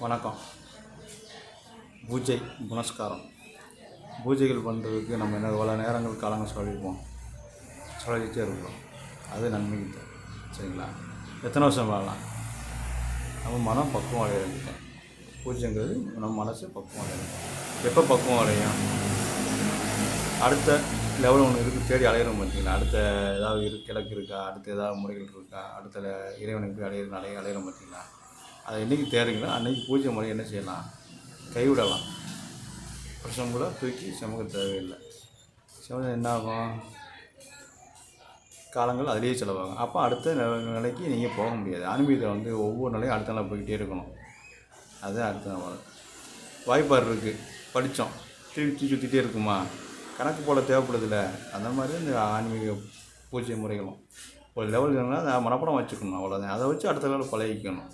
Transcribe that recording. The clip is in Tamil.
வணக்கம். பூஜை புனஸ்காரம் பூஜைகள் பண்ணுறதுக்கு நம்ம என்ன எவ்வளோ நேரங்கள் காலங்கள் சொல்லிக்கிட்டே இருக்கிறோம். அது நன்மைக்கு தான். சரிங்களா? எத்தனை வருஷம் வாழலாம். நம்ம மனம் பக்குவம் அடையிறது. பூஜைங்கிறது நம்ம மனசு பக்குவம் அடையணும். எப்போ பக்குவம் அடையும்? அடுத்த லெவல் ஒன்று இருக்குது, தேடி அலையிறோம் பார்த்தீங்களா? அடுத்த ஏதாவது கிழக்கு இருக்கா, அடுத்த ஏதாவது முறைகள் இருக்கா, அடுத்த இறைவனுக்கு அலையிறோம் பார்த்தீங்களா? அதை என்றைக்கு தேடுங்களோ அன்றைக்கி பூஜை முறை என்ன செய்யலாம்? கைவிடலாம். வருஷம் கூட தூக்கி சமூக தேவையில்லை. சமூகம் என்ன ஆகும்? காலங்கள் அதிலேயே செலவாகும். அப்போ அடுத்த நிலைக்கு நீங்கள் போக முடியாது. ஆன்மீகத்தை ஒவ்வொரு நிலையும் அடுத்த நாள் போய்கிட்டே இருக்கணும். அதுதான் அடுத்த நாள் வாய்ப்பாடு இருக்குது. படித்தோம், திருப்பி சுற்றிட்டே இருக்குமா? கணக்கு போட தேவைப்படுதில்ல. அந்த மாதிரி இந்த ஆன்மீக பூஜை முறைகளும் ஒரு லெவல் அதை மனப்படம் வச்சுக்கணும். அவ்வளோதான். அதை வச்சு அடுத்த லெவலில் பழகிக்கணும்.